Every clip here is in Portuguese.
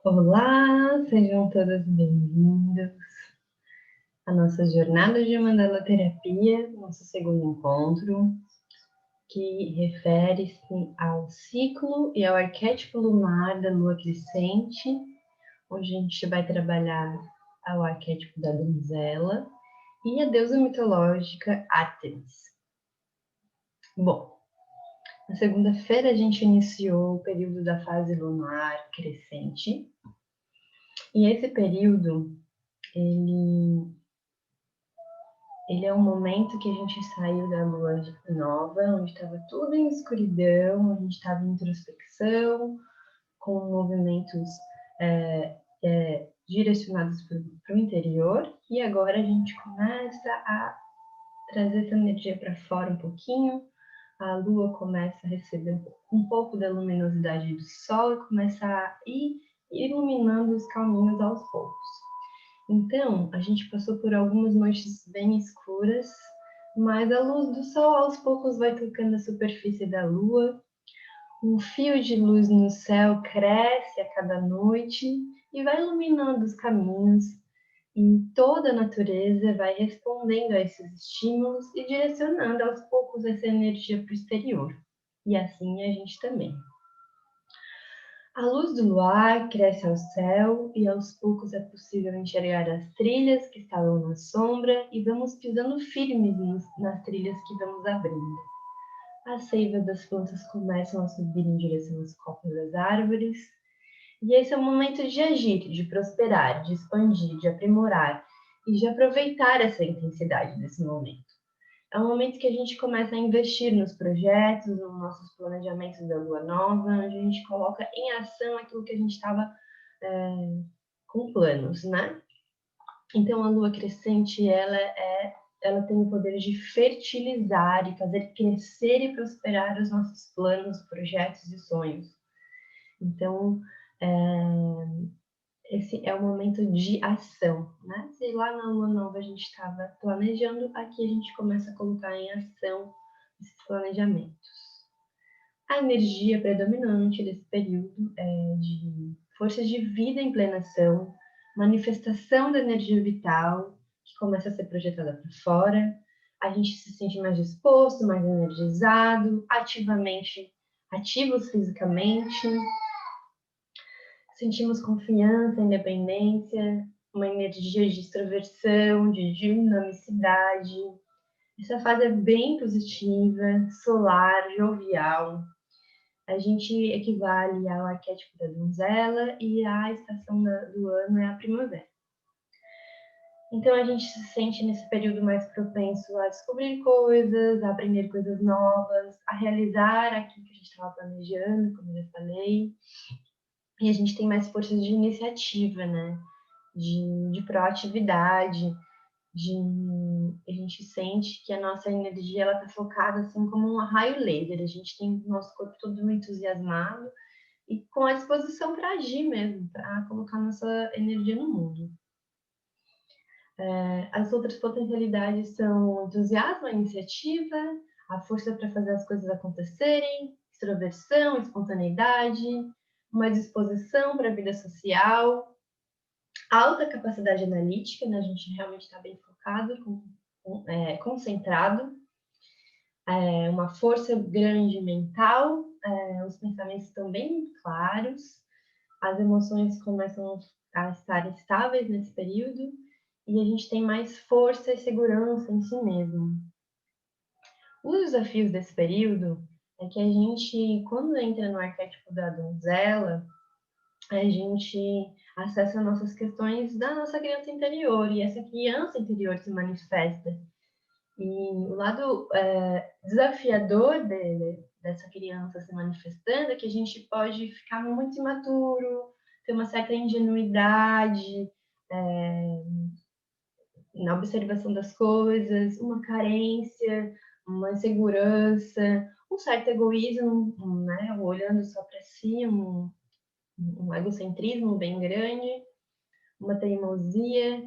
Olá, sejam todos bem-vindos à nossa jornada de Mandala Terapia, nosso segundo encontro, que refere-se ao ciclo e ao arquétipo lunar da lua crescente, onde a gente vai trabalhar o arquétipo da donzela e a deusa mitológica Átemis. Bom, na segunda-feira a gente iniciou o período da fase lunar crescente, e esse período ele é um momento que a gente saiu da lua nova, onde estava tudo em escuridão, a gente estava em introspecção, com movimentos direcionados para o interior, e agora a gente começa a trazer essa energia para fora um pouquinho, a lua começa a receber um pouco da luminosidade do sol e começa a ir iluminando os caminhos aos poucos. Então, a gente passou por algumas noites bem escuras, mas a luz do sol aos poucos vai tocando a superfície da lua. Um fio de luz no céu cresce a cada noite e vai iluminando os caminhos. E toda a natureza vai respondendo a esses estímulos e direcionando aos poucos essa energia para o exterior. E assim a gente também. A luz do luar cresce ao céu e aos poucos é possível enxergar as trilhas que estavam na sombra e vamos pisando firmes nas trilhas que vamos abrindo. As seivas das plantas começam a subir em direção às copas das árvores e esse é o momento de agir, de prosperar, de expandir, de aprimorar e de aproveitar essa intensidade desse momento. É um momento que a gente começa a investir nos projetos, nos nossos planejamentos da lua nova, onde a gente coloca em ação aquilo que a gente estava com planos, né? Então a lua crescente, ela tem o poder de fertilizar e fazer crescer e prosperar os nossos planos, projetos e sonhos. Então, esse é o momento de ação, né? Se lá na lua nova a gente estava planejando, aqui a gente começa a colocar em ação esses planejamentos. A energia predominante desse período é de força de vida em plena ação, manifestação da energia vital, que começa a ser projetada para fora. A gente se sente mais disposto, mais energizado, ativos fisicamente. Sentimos confiança, independência, uma energia de extroversão, de dinamicidade. Essa fase é bem positiva, solar, jovial. A gente equivale ao arquétipo da donzela e a estação do ano é a primavera. Então a gente se sente nesse período mais propenso a descobrir coisas, a aprender coisas novas, a realizar aquilo que a gente estava planejando, como eu já falei. E a gente tem mais forças de iniciativa, né? De proatividade, a gente sente que a nossa energia ela está focada assim como um raio laser. A gente tem o nosso corpo todo entusiasmado e com a disposição para agir mesmo, para colocar nossa energia no mundo. As outras potencialidades são o entusiasmo, a iniciativa, a força para fazer as coisas acontecerem, extroversão, espontaneidade, uma disposição para a vida social, alta capacidade analítica, né? A gente realmente está bem focado, concentrado, uma força grande mental, os pensamentos estão bem claros, as emoções começam a estar estáveis nesse período e a gente tem mais força e segurança em si mesmo. Os desafios desse período é que a gente, quando entra no arquétipo da donzela, a gente acessa nossas questões da nossa criança interior, e essa criança interior se manifesta. E o lado desafiador dessa criança se manifestando é que a gente pode ficar muito imaturo, ter uma certa ingenuidade na observação das coisas, uma carência, uma insegurança, um certo egoísmo, né? Olhando só para si, um egocentrismo bem grande, uma teimosia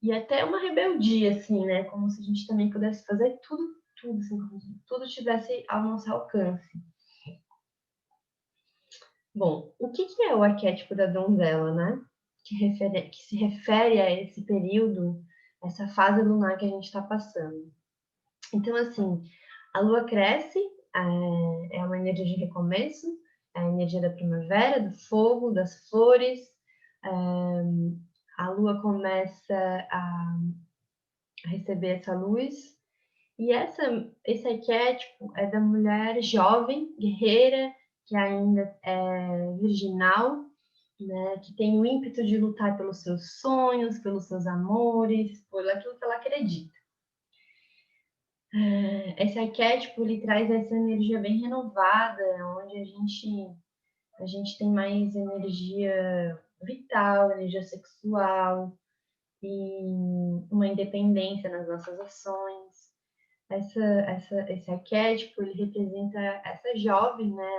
e até uma rebeldia, assim, né? Como se a gente também pudesse fazer tudo, assim, como se tudo estivesse ao nosso alcance. Bom, o que é o arquétipo da donzela, né? Que se refere a esse período, essa fase lunar que a gente está passando. Então, assim, a lua cresce, é uma energia de recomeço, é a energia da primavera, do fogo, das flores. A lua começa a receber essa luz. E esse arquétipo é da mulher jovem, guerreira, que ainda é virginal, né, que tem o ímpeto de lutar pelos seus sonhos, pelos seus amores, por aquilo que ela acredita. Esse arquétipo ele traz essa energia bem renovada, onde a gente tem mais energia vital, energia sexual e uma independência nas nossas ações. Esse arquétipo ele representa essa jovem, né,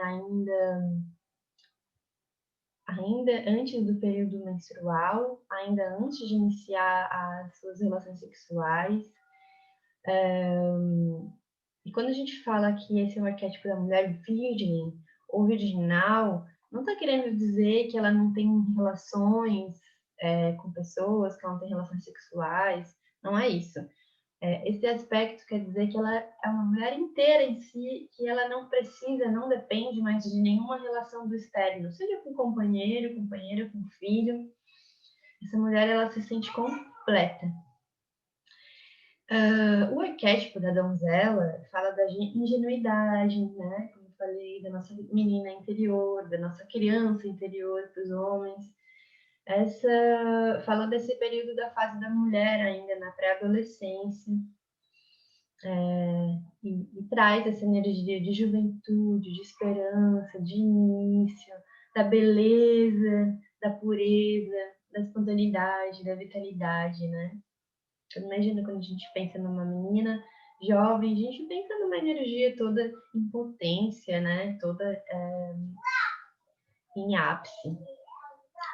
ainda antes do período menstrual, ainda antes de iniciar as suas relações sexuais. E quando a gente fala que esse é o arquétipo da mulher virgem ou virginal, não está querendo dizer que ela não tem relações com pessoas, que ela não tem relações sexuais, não é isso. Esse aspecto quer dizer que ela é uma mulher inteira em si, que ela não precisa, não depende mais de nenhuma relação do externo, seja com companheiro, companheira, com filho. Essa mulher, ela se sente completa. O arquétipo da donzela fala da ingenuidade, né? Como eu falei, da nossa menina interior, da nossa criança interior para os homens. Essa fala desse período da fase da mulher ainda na pré-adolescência. E traz essa energia de juventude, de esperança, de início, da beleza, da pureza, da espontaneidade, da vitalidade, né? Imagina quando a gente pensa numa menina jovem, a gente pensa numa energia toda em potência, né? Toda em ápice.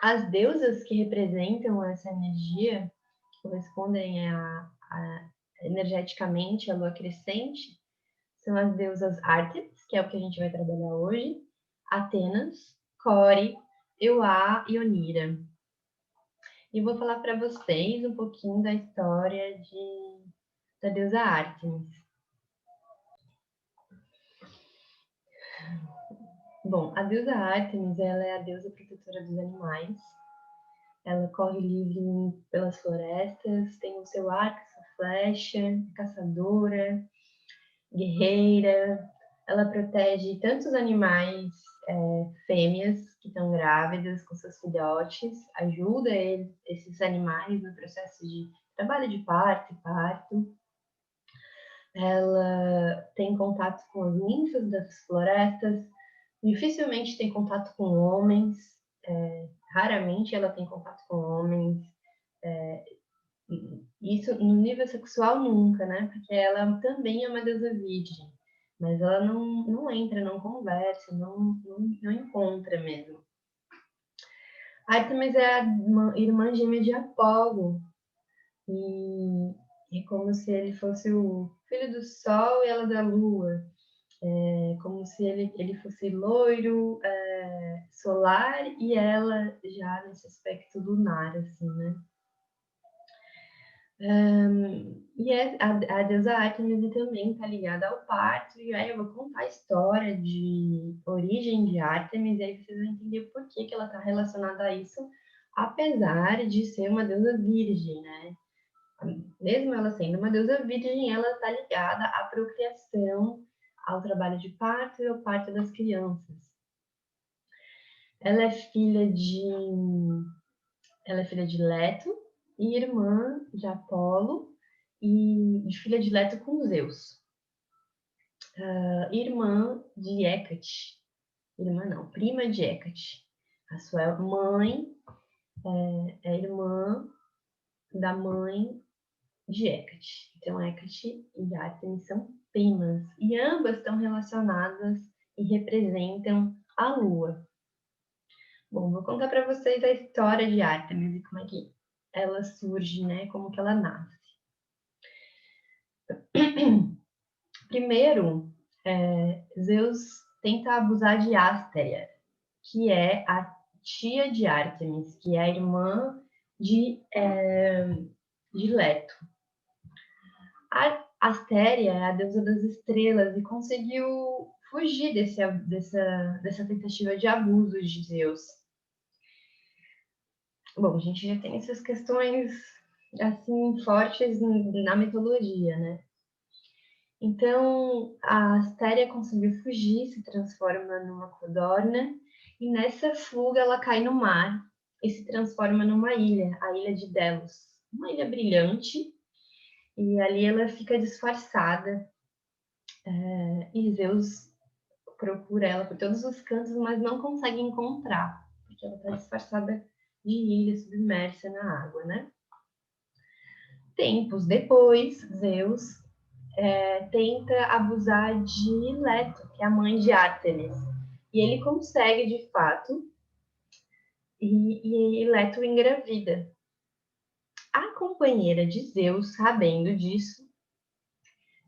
As deusas que representam essa energia, que correspondem energeticamente à lua crescente, são as deusas Ártemis, que é o que a gente vai trabalhar hoje, Atenas, Core, Euá e Onira. E vou falar para vocês um pouquinho da história da deusa Ártemis. Bom, a deusa Ártemis, ela é a deusa protetora dos animais. Ela corre livre pelas florestas, tem o seu arco, sua flecha, caçadora, guerreira. Ela protege tanto os animais fêmeas que estão grávidas com seus filhotes, ajuda esses animais no processo de trabalho de parto e parto. Ela tem contato com as ninfas das florestas, dificilmente tem contato com homens, raramente ela tem contato com homens. Isso no nível sexual nunca, né? Porque ela também é uma deusa virgem, mas ela não entra, não conversa, não encontra mesmo. Ártemis é a irmã gêmea de Apolo, e é como se ele fosse o filho do Sol e ela da Lua. É como se ele fosse loiro, solar, e ela já nesse aspecto lunar, assim, né? E a deusa Ártemis também está ligada ao parto, e aí eu vou contar a história de origem de Ártemis, e aí vocês vão entender por que ela está relacionada a isso, apesar de ser uma deusa virgem, né? Mesmo ela sendo uma deusa virgem, ela está ligada à procriação, ao trabalho de parto e ao parto das crianças. Ela é filha de Leto e irmã de Apolo e filha de Leto com Zeus. Irmã de Hecate. Irmã não, prima de Hecate. A sua mãe é irmã da mãe de Hecate. Então, Hecate e Ártemis são primas. E ambas estão relacionadas e representam a lua. Bom, vou contar para vocês a história de Ártemis e como é que ela surge, né? Como que ela nasce. Primeiro, Zeus tenta abusar de Ásteria, que é a tia de Ártemis, que é a irmã de Leto. A Astéria é a deusa das estrelas e conseguiu fugir dessa tentativa de abuso de Zeus. Bom, a gente já tem essas questões assim fortes na mitologia, né? Então, a Astéria conseguiu fugir, se transforma numa codorna, e nessa fuga ela cai no mar e se transforma numa ilha, a ilha de Delos. Uma ilha brilhante, e ali ela fica disfarçada. E Zeus procura ela por todos os cantos, mas não consegue encontrar, porque ela está disfarçada de ilha submersa na água, né? Tempos depois, Zeus tenta abusar de Leto, que é a mãe de Ártemis. E ele consegue, de fato, e Leto engravida. A companheira de Zeus, sabendo disso,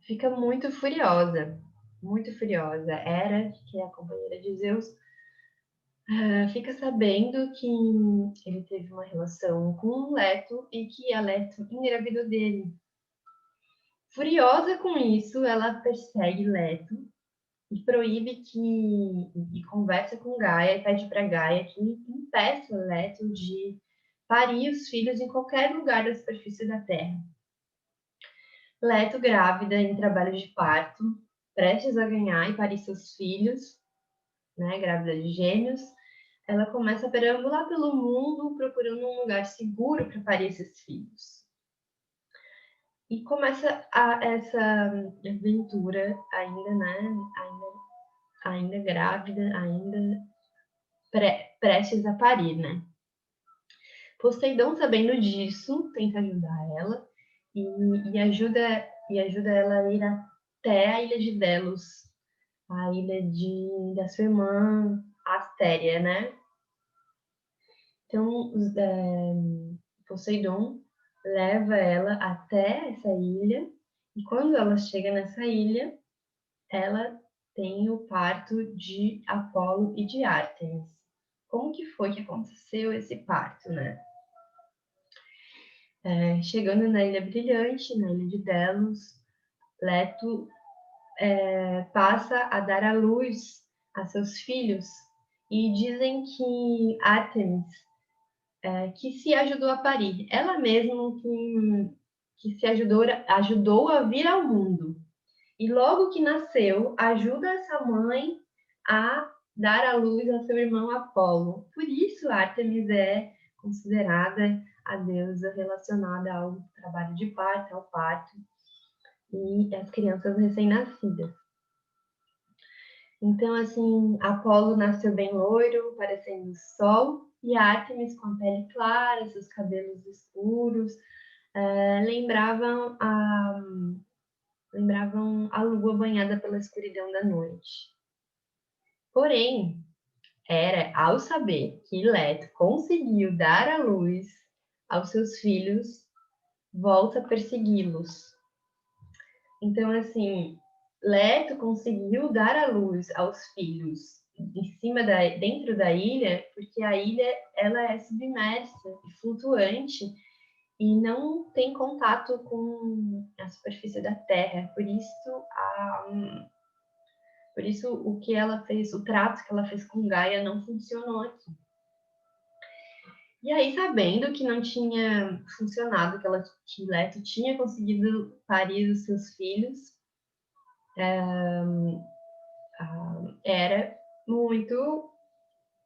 fica muito furiosa. Muito furiosa. Hera, que é a companheira de Zeus, fica sabendo que ele teve uma relação com Leto e que a Leto engravidou dele. Furiosa com isso, ela persegue Leto e proíbe e conversa com Gaia e pede para Gaia que impeça Leto de parir os filhos em qualquer lugar da superfície da Terra. Leto, grávida em trabalho de parto, prestes a ganhar e parir seus filhos, né, grávida de gêmeos, ela começa a perambular pelo mundo procurando um lugar seguro para parir esses filhos. E começa essa aventura ainda, né, ainda grávida, ainda prestes a parir, né? Poseidon, sabendo disso, tenta ajudar ela e ajuda ela a ir até a ilha de Delos, a ilha da sua irmã Astéria, né? Então, Poseidon leva ela até essa ilha e quando ela chega nessa ilha, ela tem o parto de Apolo e de Ártemis. Como que foi que aconteceu esse parto, né? Chegando na Ilha Brilhante, na Ilha de Delos, Leto passa a dar à luz a seus filhos e dizem que Ártemis que se ajudou a parir, ela mesma que se ajudou a vir ao mundo. E logo que nasceu, ajuda essa mãe a dar à luz a seu irmão Apolo. Por isso, Ártemis é considerada a deusa relacionada ao trabalho de parto, ao parto e às crianças recém-nascidas. Então, assim, Apolo nasceu bem loiro, parecendo o sol, e Ártemis com a pele clara, seus cabelos escuros, lembravam a lua banhada pela escuridão da noite. Porém, Hera, ao saber que Leto conseguiu dar à luz aos seus filhos, volta a persegui-los. Então, assim, Leto conseguiu dar à luz aos filhos dentro da ilha, porque a ilha ela é submersa e flutuante e não tem contato com a superfície da Terra. Por isso o que ela fez, o trato que ela fez com Gaia não funcionou aqui. E aí, sabendo que não tinha funcionado, que Leto tinha conseguido parir os seus filhos, era muito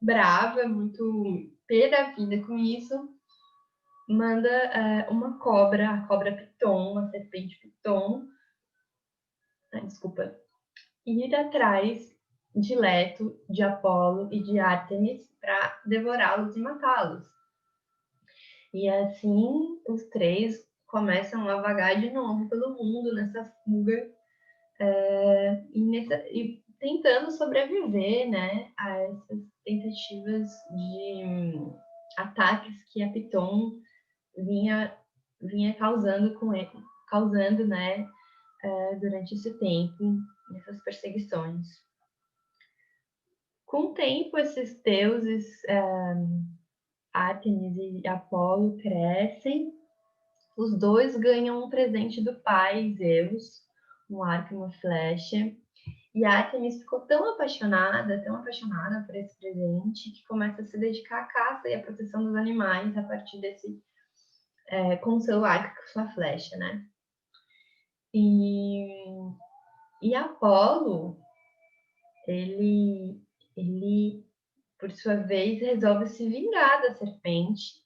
brava, muito pé da vida com isso, manda uma cobra, a cobra Piton, uma serpente Piton, ir atrás de Leto, de Apolo e de Ártemis para devorá-los e matá-los. E assim os três começam a vagar de novo pelo mundo nessa fuga e tentando sobreviver, né, a essas tentativas de ataques que a Piton vinha causando, né, durante esse tempo, nessas perseguições. Com o tempo, esses deuses, Ártemis e Apolo, crescem. Os dois ganham um presente do pai, Zeus, um arco e uma flecha. E a Artemis ficou tão apaixonada por esse presente, que começa a se dedicar à caça e à proteção dos animais a partir desse, com o seu arco e com sua flecha, né? E Apolo, ele, por sua vez, resolve se vingar da serpente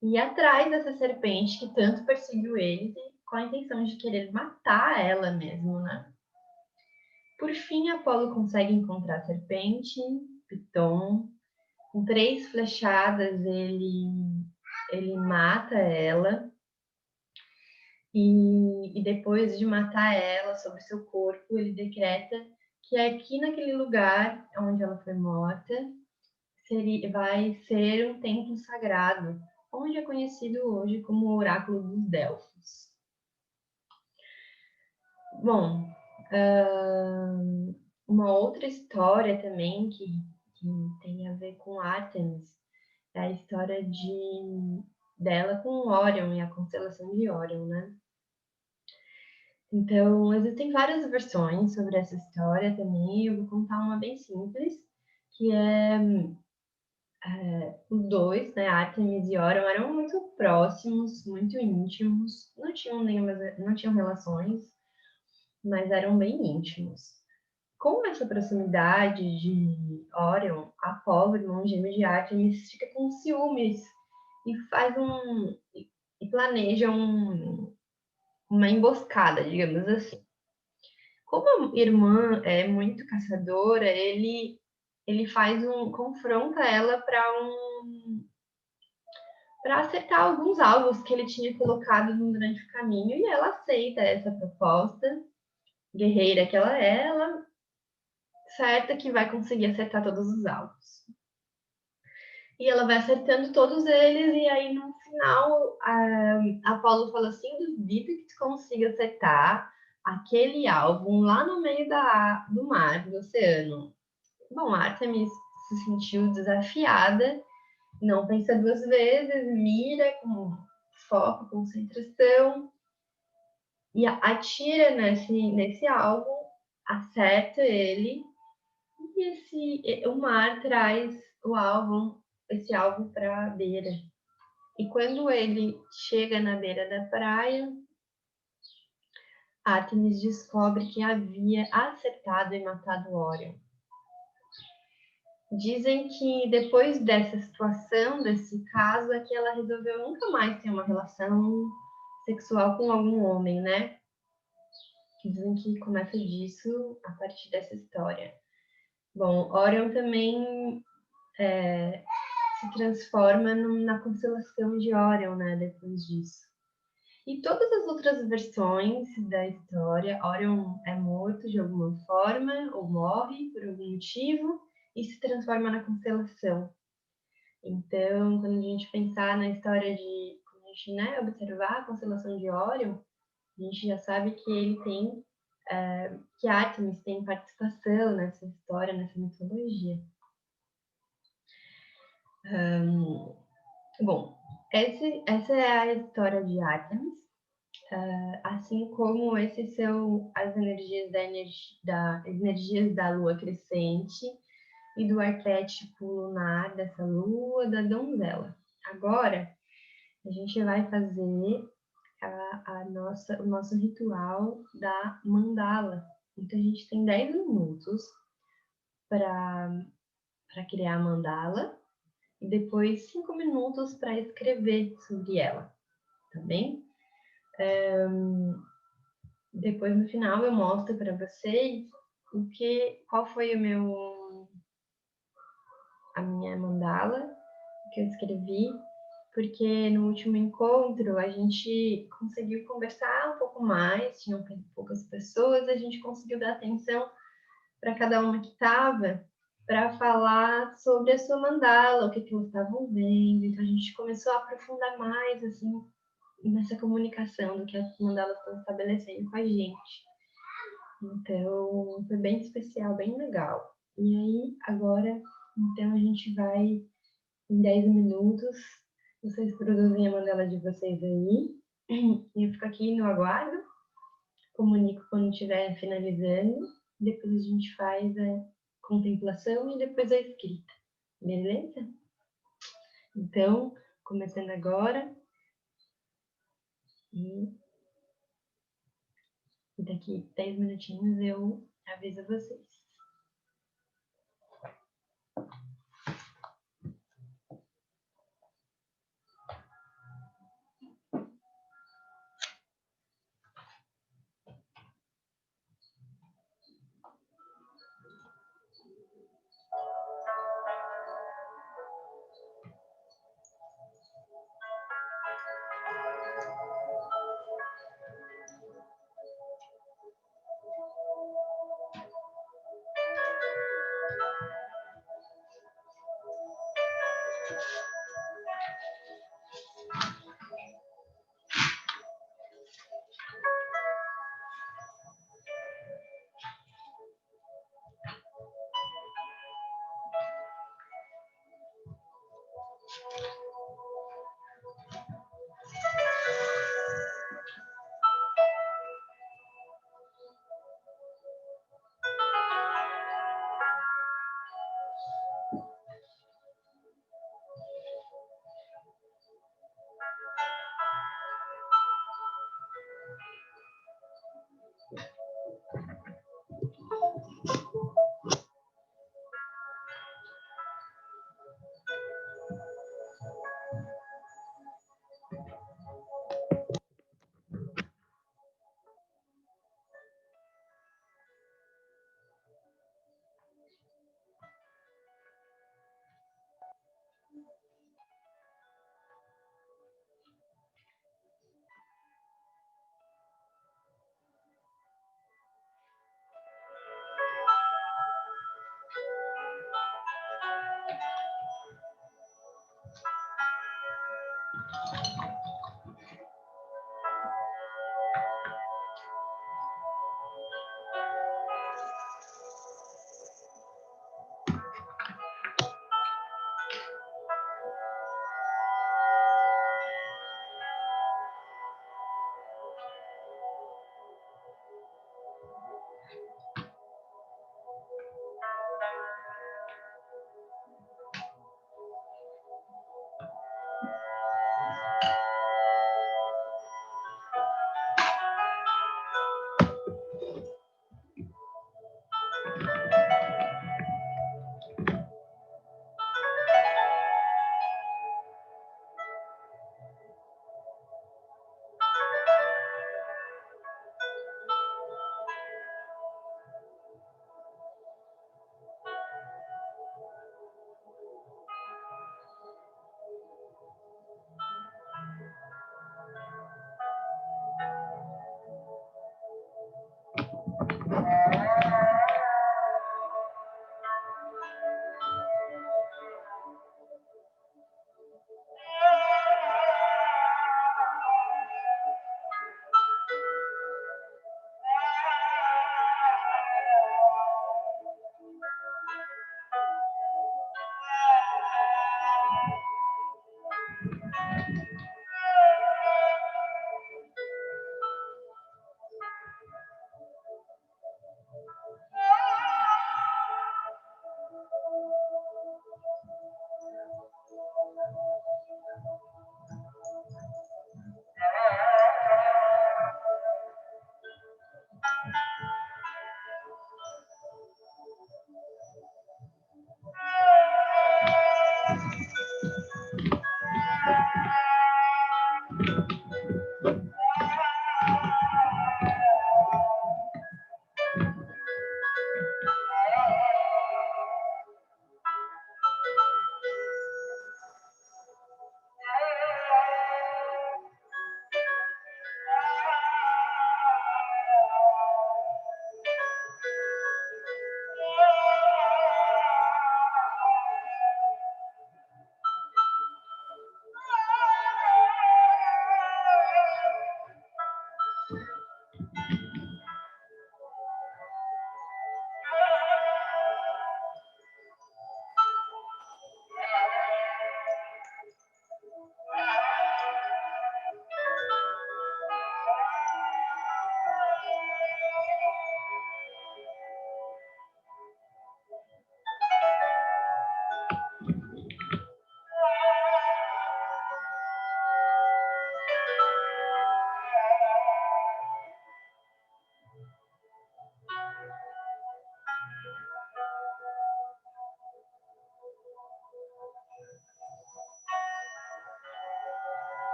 e ir atrás dessa serpente que tanto perseguiu eles, com a intenção de querer matar ela mesmo, né? Por fim, Apolo consegue encontrar a serpente, Piton. Com 3 flechadas, ele mata ela. E depois de matar ela sobre seu corpo, ele decreta que aqui naquele lugar onde ela foi morta vai ser um templo sagrado, onde é conhecido hoje como o Oráculo dos Delfos. Bom, uma outra história também que tem a ver com Ártemis é a história dela com Órion e a constelação de Órion, né? Então, existem várias versões sobre essa história também. Eu vou contar uma bem simples, que é os dois, né, Ártemis e Órion, eram muito próximos, muito íntimos, não tinham relações, mas eram bem íntimos. Com essa proximidade de Órion, Apolo, irmão gêmeo de Ártemis, fica com ciúmes e planeja uma emboscada, digamos assim. Como a irmã é muito caçadora, ele confronta ela para acertar alguns alvos que ele tinha colocado durante o caminho, e ela aceita essa proposta, guerreira que ela certa que vai conseguir acertar todos os alvos. E ela vai acertando todos eles, e aí no final a Apolo fala assim: duvido que tu consiga acertar aquele alvo lá no meio do mar, do oceano. Bom, Artemis se sentiu desafiada, não pensa 2 vezes, mira com foco, concentração, e atira nesse alvo, acerta ele, e o mar traz esse alvo para a beira. E quando ele chega na beira da praia, Artemis descobre que havia acertado e matado Órion. Dizem que depois dessa situação, desse caso, é que ela resolveu nunca mais ter uma relação sexual com algum homem, né? Dizem que começa disso a partir dessa história. Bom, Órion também se transforma na constelação de Órion, né? Depois disso. E todas as outras versões da história, Órion é morto de alguma forma, ou morre por algum motivo, e se transforma na constelação. Então, quando a gente pensar na história quando a gente, né, observar a constelação de Órion, a gente já sabe que que Artemis tem participação nessa história, nessa mitologia. Bom, essa é a história de Artemis, assim como esses são as energias da lua crescente e do arquétipo lunar dessa lua, da donzela. Agora, a gente vai fazer o nosso ritual da mandala. Então, a gente tem 10 minutos para criar a mandala e depois 5 minutos para escrever sobre ela, tá bem? Depois, no final, eu mostro para vocês qual foi a minha mandala que eu escrevi, porque no último encontro a gente conseguiu conversar um pouco mais, tinham poucas pessoas, a gente conseguiu dar atenção para cada uma que estava, para falar sobre a sua mandala, o que elas estavam vendo. Então a gente começou a aprofundar mais assim nessa comunicação do que as mandalas estão estabelecendo com a gente. Então foi bem especial, bem legal. E aí, agora, então, a gente vai, em 10 minutos, vocês produzem a mandala de vocês aí. E eu fico aqui no aguardo, comunico quando estiver finalizando. Depois a gente faz a contemplação e depois a escrita. Beleza? Então, começando agora. E daqui 10 minutinhos eu aviso vocês.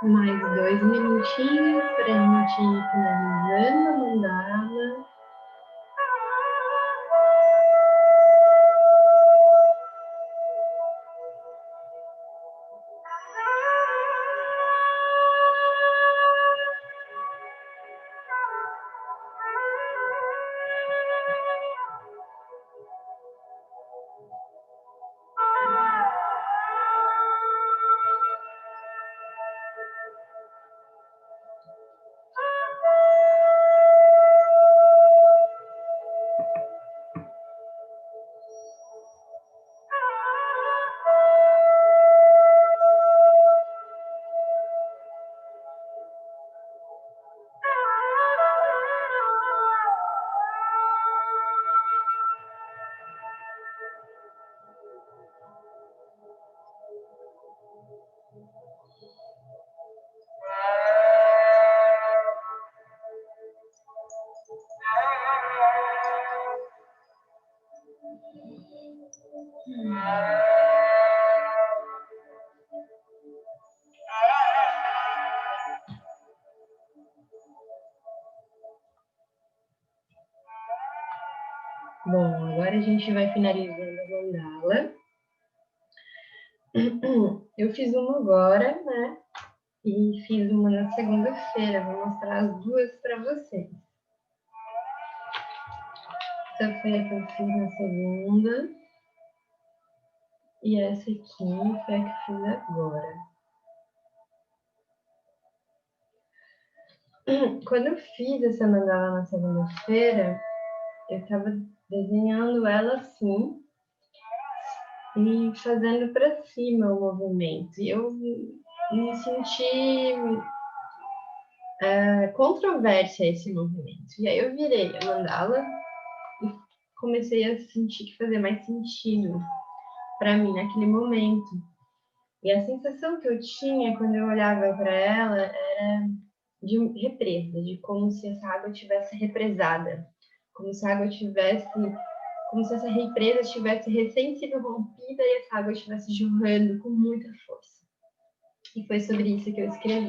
Mais 2 minutinhos para a gente ir finalizando a mandala. Bom, agora a gente vai finalizando a mandala. Eu fiz uma agora, né? E fiz uma na segunda-feira. Vou mostrar as duas para vocês. Essa foi a que eu fiz na segunda. E essa aqui foi a que eu fiz agora. Quando eu fiz essa mandala na segunda-feira, eu estava desenhando ela assim e fazendo para cima o movimento. E eu me senti controvérsia a esse movimento. E aí eu virei a mandala e comecei a sentir que fazia mais sentido para mim naquele momento. E a sensação que eu tinha quando eu olhava para ela era de represa, de como se essa água tivesse represada, como se a água tivesse, como se essa represa tivesse recém sido rompida e essa água estivesse jorrando com muita força. E foi sobre isso que eu escrevi.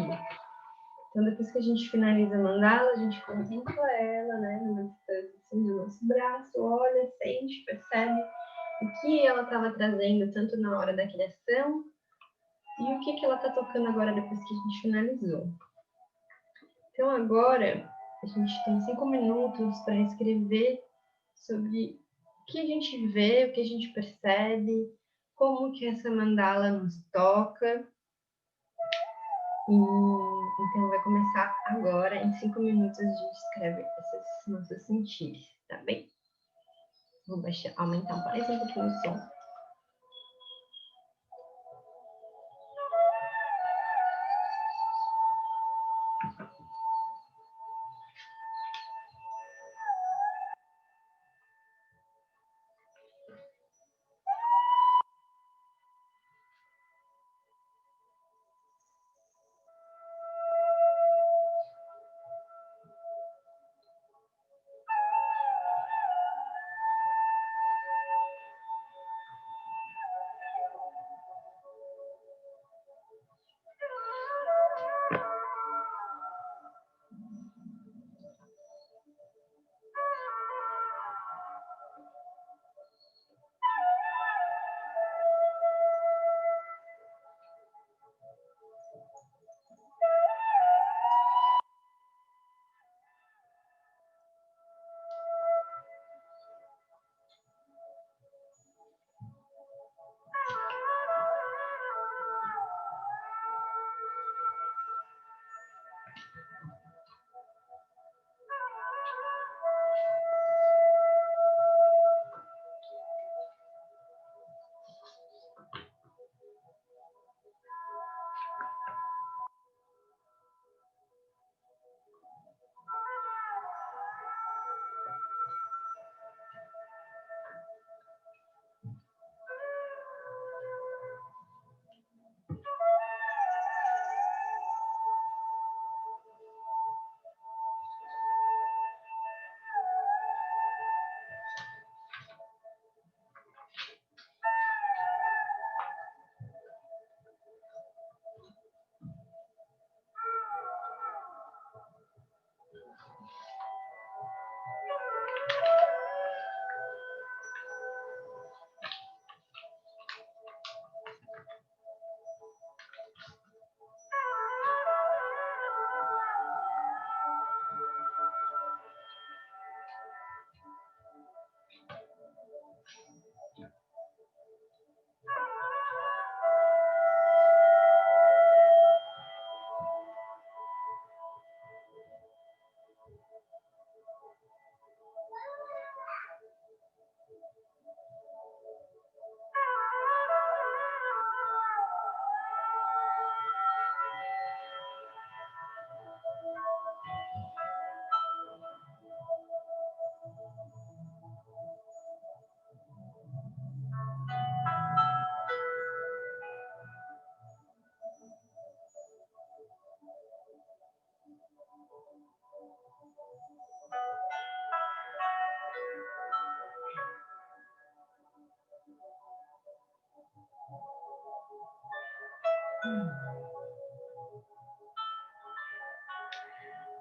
Então, depois que a gente finaliza a mandala, a gente contempla ela, né, numa distância assim do nosso braço, olha, sente, percebe o que ela estava trazendo tanto na hora da criação e o que ela está tocando agora depois que a gente finalizou. Então, agora, a gente tem 5 minutos para escrever sobre o que a gente vê, o que a gente percebe, como que essa mandala nos toca. E, então, vai começar agora. Em 5 minutos, a gente escreve esses nossos sentidos, tá bem? Vou aumentar mais um pouquinho o som.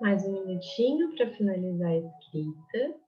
Mais um minutinho para finalizar a escrita.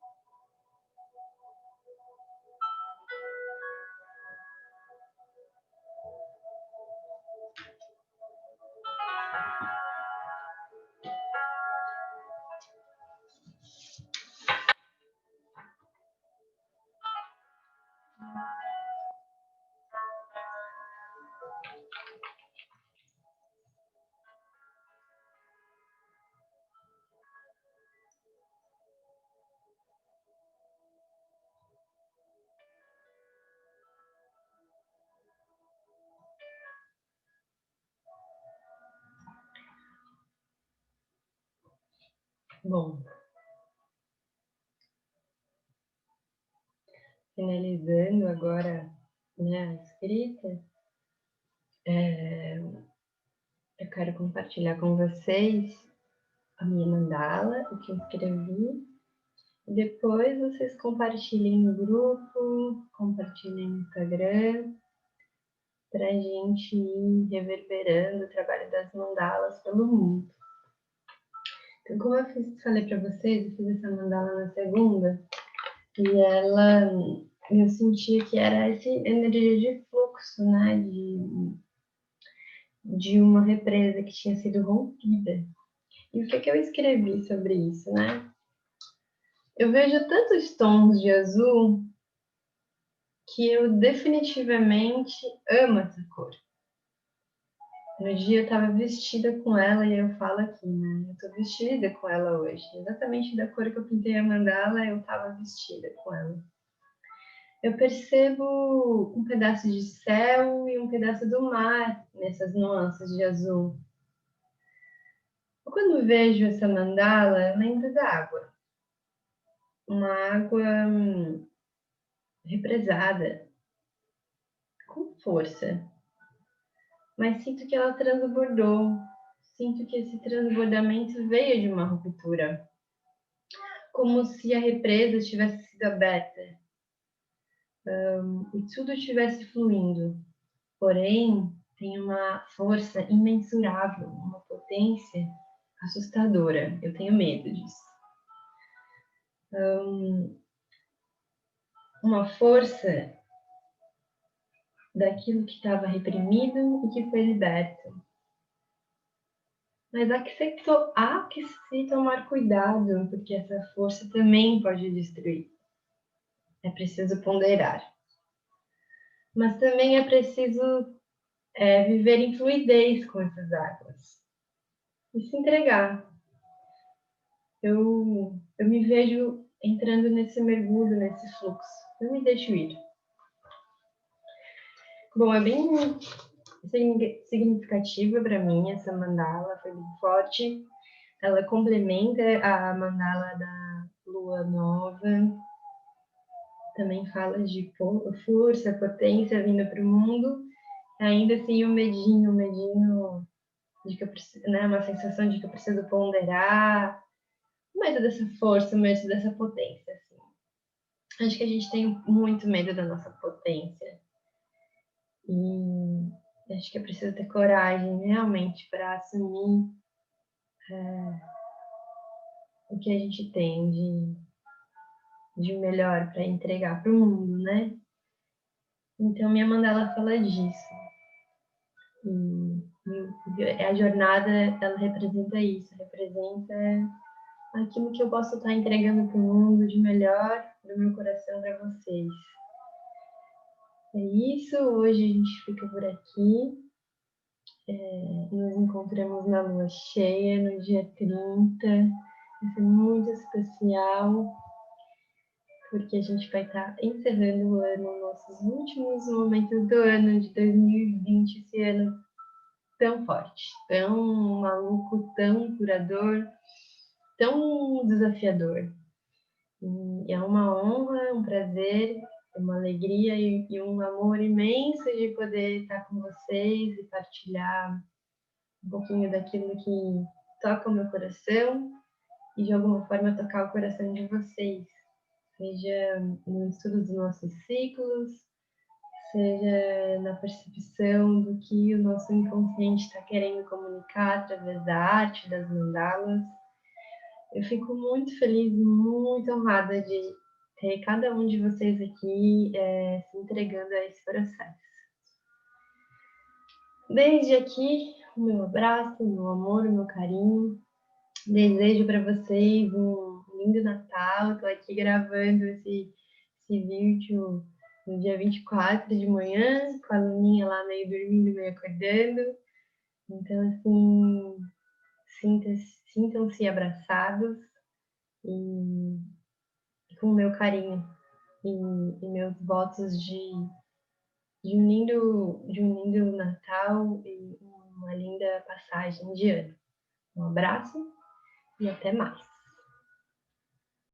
Bom, finalizando agora, né, a escrita, eu quero compartilhar com vocês a minha mandala, o que eu escrevi. Depois vocês compartilhem no grupo, compartilhem no Instagram, para a gente ir reverberando o trabalho das mandalas pelo mundo. Então, como eu falei para vocês, eu fiz essa mandala na segunda, e eu sentia que era essa energia de fluxo, né, de uma represa que tinha sido rompida. E o que eu escrevi sobre isso, né? Eu vejo tantos tons de azul que eu definitivamente amo essa cor. No dia eu estava vestida com ela e eu falo aqui, né? Eu estou vestida com ela hoje. Exatamente da cor que eu pintei a mandala, eu estava vestida com ela. Eu percebo um pedaço de céu e um pedaço do mar nessas nuances de azul. Quando vejo essa mandala, eu lembro da água. Uma água represada, com força. Mas sinto que ela transbordou. Sinto que esse transbordamento veio de uma ruptura. Como se a represa tivesse sido aberta. E tudo estivesse fluindo. Porém, tem uma força imensurável, uma potência assustadora. Eu tenho medo disso. Uma força daquilo que estava reprimido e que foi liberto. Mas há que se tomar cuidado, porque essa força também pode destruir. É preciso ponderar. Mas também é preciso viver em fluidez com essas águas. E se entregar. Eu me vejo entrando nesse mergulho, nesse fluxo. Eu me deixo ir. Bom, é bem significativa para mim essa mandala, foi bem forte. Ela complementa a mandala da lua nova. Também fala de força, potência vindo para o mundo. Ainda assim, o medinho de que eu preciso, né, uma sensação de que eu preciso ponderar, medo dessa força, medo dessa potência, assim. Acho que a gente tem muito medo da nossa potência. E acho que é preciso ter coragem, realmente, para assumir o que a gente tem de melhor para entregar para o mundo, né? Então, minha mandala fala disso. E a jornada, ela representa isso, representa aquilo que eu posso estar entregando para o mundo de melhor do meu coração para vocês. É isso, hoje a gente fica por aqui. Nos encontramos na lua cheia, no dia 30. Vai ser muito especial, porque a gente vai estar encerrando o ano, nossos últimos momentos do ano de 2020, esse ano tão forte, tão maluco, tão curador, tão desafiador. E é uma honra, um prazer, uma alegria e um amor imenso de poder estar com vocês e partilhar um pouquinho daquilo que toca o meu coração e de alguma forma tocar o coração de vocês, seja no estudo dos nossos ciclos, seja na percepção do que o nosso inconsciente está querendo comunicar através da arte, das mandalas. Eu fico muito feliz, muito honrada de ter cada um de vocês aqui se entregando a esse processo. Desde aqui, o meu abraço, o meu amor, o meu carinho. Desejo para vocês um lindo Natal. Estou aqui gravando esse vídeo no dia 24 de manhã, com a Luninha lá meio dormindo, meio acordando. Então, assim, sintam-se abraçados e com o meu carinho e meus votos de um lindo Natal e uma linda passagem de ano. Um abraço e até mais.